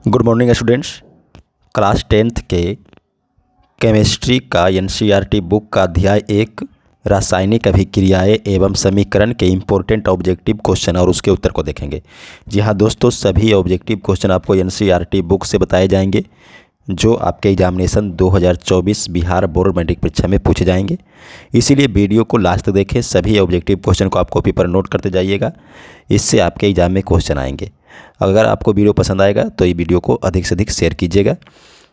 Good morning students. Class 10th के chemistry का NCERT book का अध्याय 1 रासायनिक अभिक्रियाएं एवं समीकरण के इम्पोर्टेंट ऑब्जेक्टिव क्वेश्चन और उसके उत्तर को देखेंगे। जी हाँ दोस्तों, सभी ऑब्जेक्टिव क्वेश्चन आपको एनसीईआरटी बुक से बताए जाएंगे जो आपके एग्जामिनेशन 2024 बिहार बोर्ड मैट्रिक परीक्षा में पूछे जाएंगे। इसीलिए वीडियो को लास्ट तक देखें, सभी ऑब्जेक्टिव क्वेश्चन को आप कॉपी पर नोट करते जाइएगा, इससे आपके एग्जाम में क्वेश्चन आएंगे। अगर आपको वीडियो पसंद आएगा तो ये वीडियो को अधिक से अधिक शेयर कीजिएगा।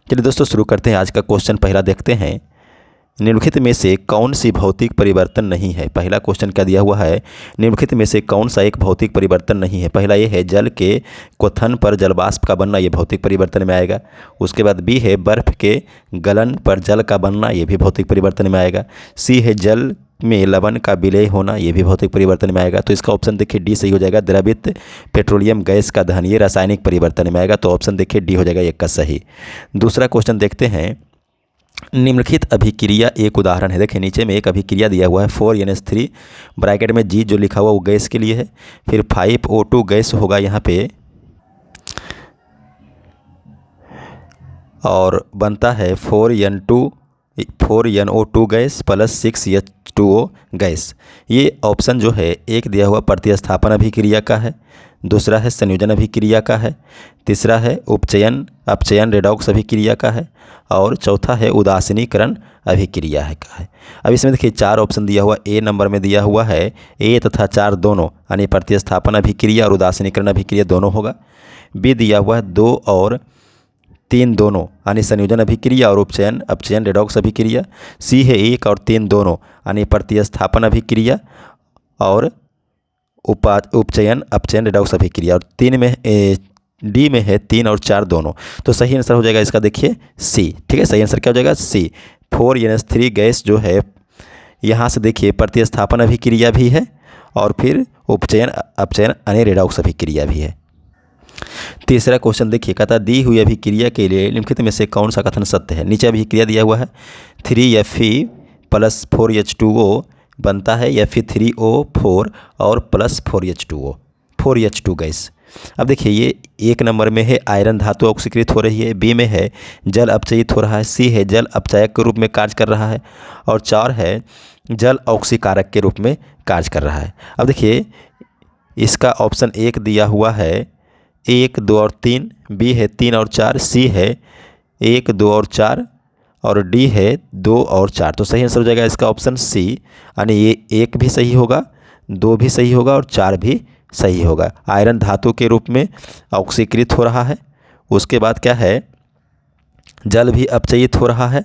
चलिए दोस्तों शुरू करते हैं। आज का क्वेश्चन पहला देखते हैं, निम्नलिखित में से कौन सी भौतिक परिवर्तन नहीं है। पहला क्वेश्चन क्या दिया हुआ है, निम्नलिखित में से कौन सा एक भौतिक परिवर्तन नहीं है। पहला ये है जल के क्वथन पर जलवाष्प का बनना, ये भौतिक परिवर्तन में आएगा। उसके बाद बी है बर्फ के गलन पर जल का बनना, ये भी भौतिक परिवर्तन में आएगा। सी है जल में लवण का विलय होना, ये भी भौतिक परिवर्तन में आएगा। तो इसका ऑप्शन देखिए डी सही हो जाएगा। द्रवित पेट्रोलियम गैस का दहन, ये रासायनिक परिवर्तन में आएगा। तो ऑप्शन देखिए डी हो जाएगा एक का सही। दूसरा क्वेश्चन देखते हैं, निम्नलिखित अभिक्रिया एक उदाहरण है। देखिए नीचे में एक अभिक्रिया दिया हुआ है 4NH3 ब्रैकेट में जी जो लिखा हुआ वो गैस के लिए है, फिर 5O2 गैस होगा यहाँ पे और बनता है 4NO2 gas plus 6H2O gas. ये ऑप्शन जो है एक दिया हुआ प्रतिस्थापन अभिक्रिया का है, दूसरा है संयोजन अभिक्रिया का है, तीसरा है उपचयन अपचयन रेडॉक्स अभिक्रिया का है और चौथा है उदासीनीकरण अभिक्रिया है का है। अब इसमें देखिए चार ऑप्शन दिया हुआ, ए नंबर में दिया हुआ है ए तथा 4 दोनों यानी प्रतिस्थापन अभिक्रिया और उदासीनीकरण अभिक्रिया दोनों होगा। बी दिया हुआ है 2 और 3 दोनों यानी संयोजन अभिक्रिया और उपचयन अपचयन रेडॉक्स अभिक्रिया। सी है 1 और 3 दोनों यानी प्रतिस्थापन अभिक्रिया और उपचयन अपचयन रेडॉक्स अभिक्रिया। और डी में है 3 और 4 दोनों। तो सही आंसर हो जाएगा इसका देखिए सी। ठीक है, सही आंसर क्या हो जाएगा सी। 4NH3 गैस जो है यहाँ से देखिए प्रतिस्थापन अभिक्रिया भी है और फिर उपचयन अपचयन यानी रेडॉक्स अभिक्रिया भी है। तीसरा क्वेश्चन देखिए, कहता दी हुई अभिक्रिया के लिए निम्नलिखित में से कौन सा कथन सत्य है। नीचे अभिक्रिया दिया हुआ है 3Fe प्लस 4H2O बनता है Fe3O4 और प्लस 4H2 गैस। अब देखिए ये एक नंबर में है आयरन धातु ऑक्सीकृत हो रही है, बी में है जल अपचयित हो रहा है, सी है जल अपचायक के रूप में कार्य कर रहा है और 4 है जल ऑक्सीकारक के रूप में कार्य कर रहा है। अब देखिए इसका ऑप्शन 1 दिया हुआ है 1, 2 और 3, बी है 3 और 4, सी है 1, 2 और 4 और डी है 2 और 4। तो सही आंसर हो जाएगा इसका ऑप्शन सी, यानी ये 1 भी सही होगा, 2 भी सही होगा और 4 भी सही होगा। आयरन धातु के रूप में ऑक्सीकृत हो रहा है, उसके बाद क्या है जल भी अपचयित हो रहा है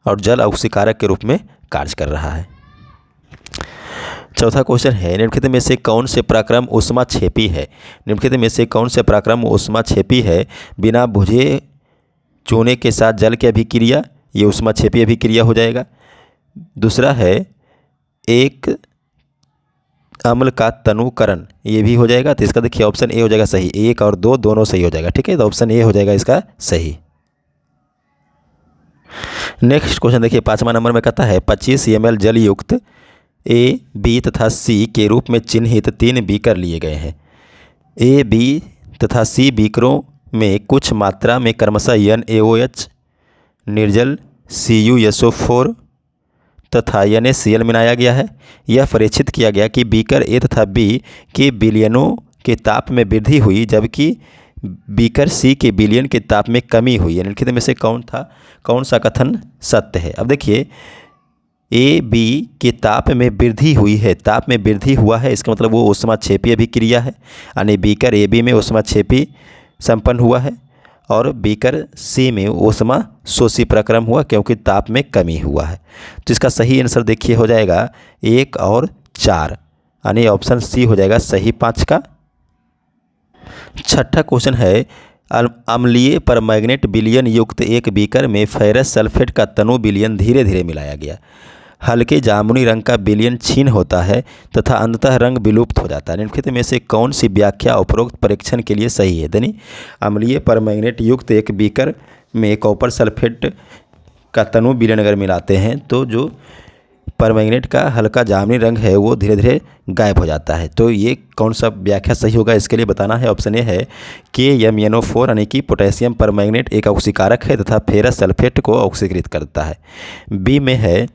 और जल ऑक्सीकारक के रूप में कार्य कर रहा है। चौथा क्वेश्चन है, निम्नलिखित में से कौन से पराक्रम ऊष्माक्षेपी है। निम्नलिखित में से कौन से पराक्रम ऊष्माक्षेपी है। बिना बुझे चूने के साथ जल की अभिक्रिया, ये ऊष्माक्षेपी अभिक्रिया हो जाएगा। दूसरा है एक अम्ल का तनुकरण, ये भी हो जाएगा। तो इसका देखिए ऑप्शन ए हो जाएगा सही, 1 और 2 दोनों सही हो जाएगा। ठीक है, तो ऑप्शन ए हो जाएगा इसका सही। नेक्स्ट क्वेश्चन देखिए 5वां नंबर में कहता है 25 ml जल युक्त ए, बी तथा सी के रूप में चिन्हित 3 बीकर लिए गए हैं। ए, बी तथा सी बीकरों में कुछ मात्रा में क्रमशः NaOH निर्जल CuSO4 तथा NaCl मिलाया गया है। यह परीक्षित किया गया कि बीकर ए तथा बी के विलयनों के ताप में वृद्धि हुई जबकि बीकर सी के विलयन के ताप में कमी हुई। निम्नलिखित में से कौन सा कथन सत्य है। अब देखिए ए बी के ताप में वृद्धि हुई है, ताप में वृद्धि हुआ है, इसका मतलब वो ऊष्माक्षेपी अभिक्रिया है, यानी बीकर ए बी में ऊष्माक्षेपी संपन्न हुआ है और बीकर सी में ऊष्मा शोषी प्रक्रम हुआ क्योंकि ताप में कमी हुआ है। तो इसका सही आंसर देखिए हो जाएगा 1 और 4 यानी ऑप्शन सी हो जाएगा सही 5 का। छठा क्वेश्चन है, अम्लीय परमैंगनेट विलयन युक्त एक बीकर में फेरस सल्फेट का तनु विलयन धीरे धीरे मिलाया गया। हल्के जामुनी रंग का विलयन क्षीण होता है तथा अंततः रंग विलुप्त हो जाता है। निम्नलिखित में से कौन सी व्याख्या उपरोक्त परीक्षण के लिए सही है। यानी अम्लीय परमैंगनेट युक्त एक बीकर में कॉपर सल्फेट का तनु विलयन अगर मिलाते हैं तो जो परमैंगनेट का हल्का जामुनी रंग है वो धीरे धीरे गायब हो जाता है। तो ये कौन सा व्याख्या सही होगा, इसके लिए बताना है। ऑप्शन ए है KMnO4 यानी कि पोटेशियम परमैंगनेट एक ऑक्सीकारक है तथा फेरस सल्फेट को ऑक्सीकृत करता है। बी में है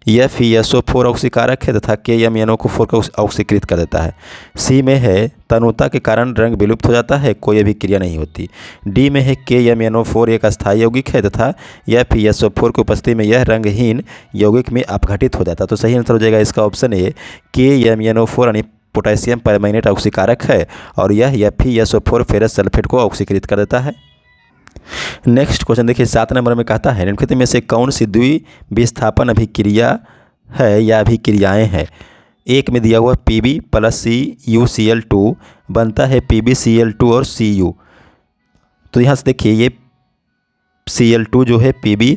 FeSO4 ऑक्सीकारक है तथा KMnO4 को ऑक्सीकृत कर देता है। सी में है तनुता के कारण रंग विलुप्त हो जाता है, कोई अभिक्रिया नहीं होती। डी में है KMnO4 एक अस्थायी यौगिक है तथा FeSO4 की उपस्थिति में यह रंगहीन यौगिक में अपघटित हो जाता है। तो सही आंसर हो जाएगा इसका ऑप्शन ए, KMnO4 यानी पोटेशियम परमैंगनेट ऑक्सीकारक है और यह FeSO4 फेरस सल्फेट को ऑक्सीकृत कर देता है। नेक्स्ट क्वेश्चन देखिए 7 नंबर में कहता है निम्नलिखित में से कौन सी द्विविस्थापन अभिक्रिया है या अभिक्रियाएं हैं। एक में दिया हुआ Pb + CuCl2 बनता है PbCl2 और Cu। तो यहाँ से देखिए ये Cl2 जो है Pb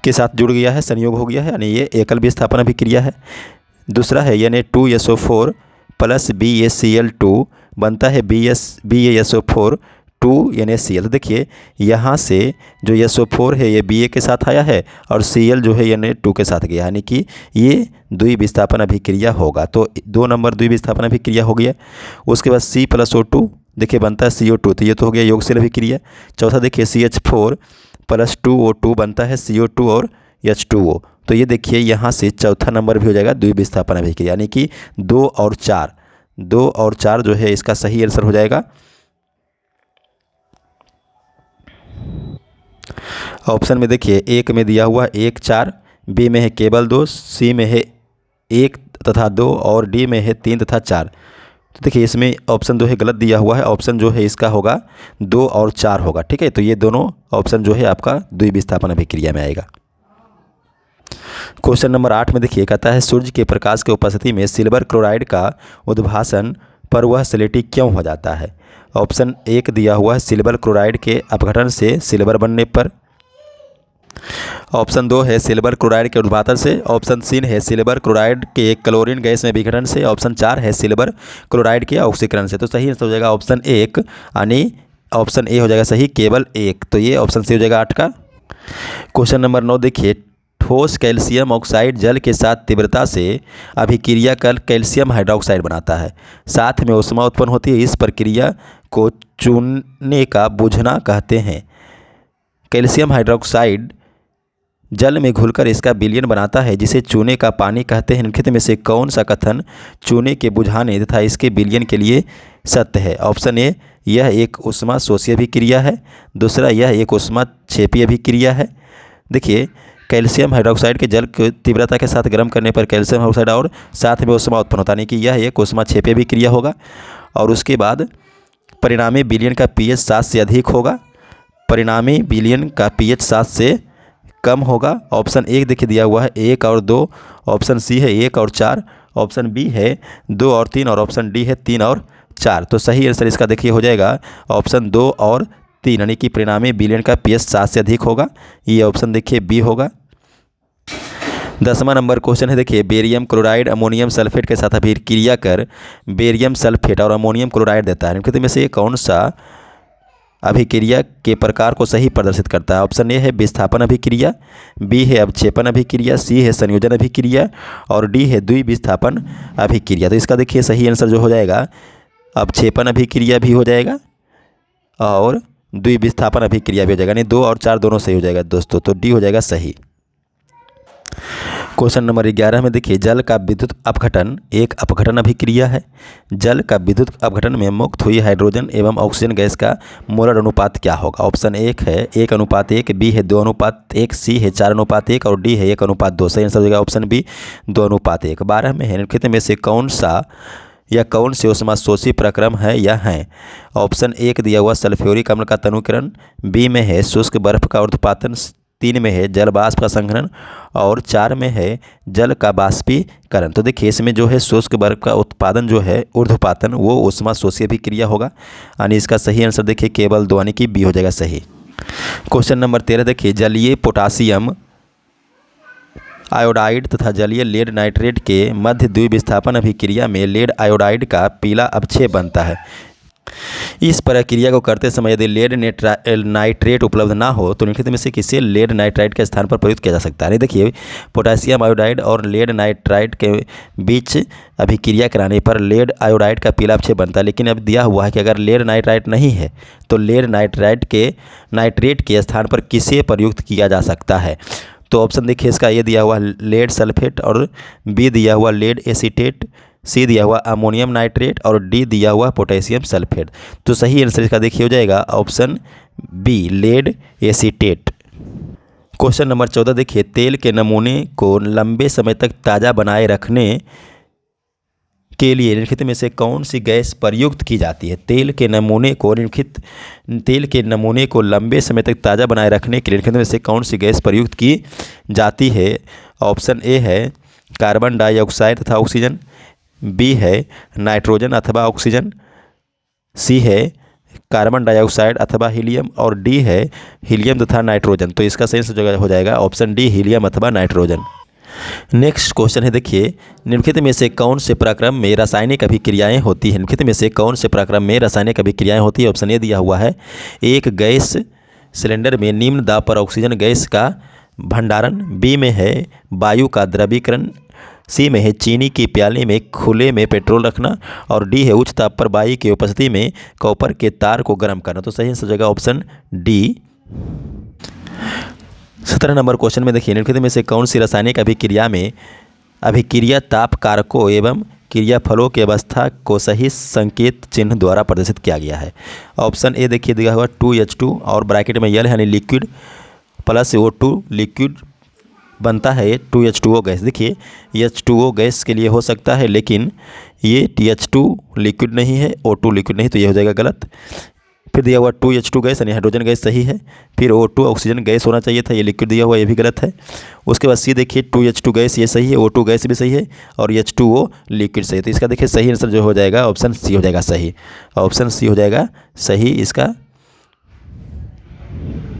के साथ जुड़ गया है, संयोग हो गया है, यानी ये एकल विस्थापन अभिक्रिया है। दूसरा है Na2SO4 + BaCl2 बनता है BaSO4 2 NaCl। देखिए यहाँ से जो SO4 है ये Ba के साथ आया है और Cl जो है Na2 के साथ गया, यानी कि ये द्विविस्थापन अभिक्रिया होगा। तो 2 नंबर द्विविस्थापन अभिक्रिया हो गया। उसके बाद C + O2 देखिए बनता है CO2, तो ये तो हो गया योगशील अभिक्रिया। चौथा देखिए CH4 + 2O2 बनता है CO2 और H2O। तो ये देखिए यहाँ से चौथा नंबर भी हो जाएगा द्विविस्थापन अभिक्रिया, यानी कि 2 और 4 जो है इसका सही आंसर हो जाएगा। ऑप्शन में देखिए एक में दिया हुआ 1 4, बी में है केवल 2, सी में है 1 तथा 2 और डी में है 3 तथा 4। तो देखिए इसमें ऑप्शन जो है गलत दिया हुआ है, ऑप्शन जो है इसका होगा 2 और 4 होगा। ठीक है, तो ये दोनों ऑप्शन जो है आपका द्विविस्थापन अभिक्रिया में आएगा। क्वेश्चन नंबर 8 में देखिए कहता है सूर्य के प्रकाश की उपस्थिति में सिल्वर क्लोराइड का उद्भासन पर वह स्लेटी क्यों हो जाता है। ऑप्शन 1 दिया हुआ है सिल्वर क्लोराइड के अपघटन से सिल्वर बनने पर। ऑप्शन 2 है सिल्वर क्लोराइड के उद्भासन से। ऑप्शन 3 है सिल्वर क्लोराइड के क्लोरीन गैस में विघटन से। ऑप्शन 4 है सिल्वर क्लोराइड के ऑक्सीकरण से। तो सही आंसर हो जाएगा ऑप्शन 1, यानी ऑप्शन ए हो जाएगा सही, केवल 1। तो ये ऑप्शन सी हो जाएगा 8 का। क्वेश्चन नंबर 9 देखिए ठोस कैल्शियम ऑक्साइड जल के साथ तीव्रता से अभिक्रिया कर कैल्शियम हाइड्रोक्साइड बनाता है, साथ में ऊष्मा उत्पन्न होती है। इस प्रक्रिया को चूने का बुझना कहते हैं। कैल्शियम हाइड्रोक्साइड जल में घुलकर इसका विलयन बनाता है जिसे चूने का पानी कहते हैं। निम्नलिखित में से कौन सा कथन चूने के बुझाने तथा इसके विलयन के लिए सत्य है। ऑप्शन ए यह एक ऊष्मा शोषी अभिक्रिया है। दूसरा यह एक ऊष्मा क्षेपी अभिक्रिया है। देखिए कैल्शियम हाइड्रोक्साइड के जल की तीव्रता के साथ गर्म करने पर कैल्शियम हाइड्रोक्साइड और साथ में ऊष्मा उत्पन्न होता है, यानी कि यह एक ऊष्मा क्षेपी अभिक्रिया होगा। और उसके बाद परिणामी विलयन का pH 7 से अधिक होगा, परिणामी विलयन का pH 7 से कम होगा। ऑप्शन 1 देखिए दिया हुआ है 1 और 2, ऑप्शन सी है 1 और 4, ऑप्शन बी है 2 और 3 और ऑप्शन डी है 3 और 4। तो सही आंसर इसका देखिए हो जाएगा ऑप्शन 2 और 3, यानी कि परिणामी विलयन का pH 7 से अधिक होगा। ये ऑप्शन देखिए बी होगा। 10वां नंबर क्वेश्चन है देखिए बेरियम क्लोराइड अमोनियम सल्फेट के साथ अभिक्रिया कर बेरियम सल्फेट और अमोनियम क्लोराइड देता है। निम्नलिखित में से कौन सा अभिक्रिया के प्रकार को सही प्रदर्शित करता है। ऑप्शन ए है विस्थापन अभिक्रिया, बी है अवक्षेपण अभिक्रिया, सी है संयोजन अभिक्रिया और डी है द्विविस्थापन अभिक्रिया। तो इसका देखिए सही आंसर जो हो जाएगा अवक्षेपण अभिक्रिया भी हो जाएगा और द्विविस्थापन अभिक्रिया भी हो जाएगा, यानी 2 और 4 दोनों सही हो जाएगा दोस्तों। तो डी हो जाएगा सही। क्वेश्चन नंबर 11 में देखिए जल का विद्युत अपघटन एक अपघटन अभिक्रिया है। जल का विद्युत अपघटन में मुक्त हुई हाइड्रोजन एवं ऑक्सीजन गैस का मोलर अनुपात क्या होगा। ऑप्शन 1 है 1:1, बी है 2:1, सी है 4:1 और डी है 1:2। सही आंसर हो जाएगा ऑप्शन बी 2:1। 12 में है निम्नलिखित में से कौन से ऊष्मा शोषी प्रक्रम है या हैं। ऑप्शन 1 दिया हुआ सल्फ्यूरिक अम्ल का तनुकरण, बी में है शुष्क बर्फ का ऊर्ध्वपातन, 3 में है जल वाष्प का संघनन और 4 में है जल का बाष्पीकरण। तो देखिए इसमें जो है शुष्क बर्फ का उत्पादन जो है ऊर्ध्वपातन वो ऊष्मा शोषी अभिक्रिया होगा, यानी इसका सही आंसर देखिए केवल 2 यानी कि बी हो जाएगा सही। क्वेश्चन नंबर 13 देखिए जलीय पोटासियम आयोडाइड तथा जलीय लेड नाइट्रेट के मध्य द्विविस्थापन अभिक्रिया में लेड आयोडाइड का पीला अवक्षेप बनता है। इस प्रक्रिया को करते समय यदि लेड नाइट्रेट उपलब्ध ना हो तो निम्नलिखित में से किसे लेड नाइट्राइड के स्थान पर प्रयुक्त किया जा सकता है। नहीं देखिए, पोटेशियम आयोडाइड और लेड नाइट्राइड के बीच अभिक्रिया कराने पर लेड आयोडाइड का पीला अवक्षय बनता है, लेकिन अब दिया हुआ है कि अगर लेड नाइट्राइड नहीं है तो लेड नाइट्रेट के स्थान पर किसे प्रयुक्त किया जा सकता है। तो ऑप्शन देखिए इसका ये दिया हुआ लेड सल्फेट, और बी दिया हुआ लेड एसीटेट, सी दिया हुआ अमोनियम नाइट्रेट, और डी दिया हुआ पोटेशियम सल्फेट। तो सही आंसर इसका देखिए हो जाएगा option B lead acetate. Question number 14 देखिए, तेल के नमूने को लंबे समय तक ताज़ा बनाए रखने के लिए निम्नलिखित में से कौन सी गैस प्रयुक्त की जाती है। तेल के नमूने को लंबे समय तक ताज़ा बनाए रखने के लिए निम्नलिखित में से कौन सी गैस प्रयुक्त की जाती है। ऑप्शन ए है कार्बन डाइऑक्साइड तथा ऑक्सीजन, बी है नाइट्रोजन अथवा ऑक्सीजन, सी है कार्बन डाइऑक्साइड अथवा हीलियम, और डी है हीलियम तथा नाइट्रोजन। तो इसका सही आंसर हो जाएगा ऑप्शन डी हीलियम अथवा नाइट्रोजन। नेक्स्ट क्वेश्चन है देखिए, निम्नलिखित में से कौन से प्रक्रम में रासायनिक अभिक्रियाएं होती हैं। निम्नलिखित में से कौन से प्रक्रम में रासायनिक अभिक्रियाएं होती है। ऑप्शन ए दिया हुआ है, एक गैस सिलेंडर में निम्न दाब पर ऑक्सीजन गैस का भंडारण, बी में है वायु का द्रवीकरण, सी में है चीनी की प्याले में खुले में पेट्रोल रखना, और डी है उच्च ताप पर वायु की उपस्थिति में कॉपर के तार को गर्म करना। तो सही आंसर हो जाएगा ऑप्शन डी। 17 नंबर क्वेश्चन में देखिए, निम्नलिखित में से कौन सी रासायनिक अभिक्रिया ताप कारकों एवं क्रियाफलों की अवस्था को सही संकेत चिन्ह द्वारा प्रदर्शित किया गया है। ऑप्शन ए देखिए दिया हुआ 2H2 और ब्रैकेट में यल यानी लिक्विड प्लस O2 लिक्विड बनता है 2H2O गैस। देखिए H2O गैस के लिए हो सकता है, लेकिन ये H2 लिक्विड नहीं है, O2 लिक्विड नहीं, तो ये हो जाएगा गलत। फिर दिया हुआ 2H2 गैस यानी हाइड्रोजन गैस सही है, फिर O2 ऑक्सीजन गैस होना चाहिए था, ये लिक्विड दिया हुआ ये भी गलत है। उसके बाद सी देखिए 2H2 गैस ये सही है, O2 गैस भी सही है, और H2O लिक्विड सही है। तो इसका देखिए सही आंसर जो हो जाएगा ऑप्शन सी हो जाएगा सही। ऑप्शन सी हो जाएगा सही इसका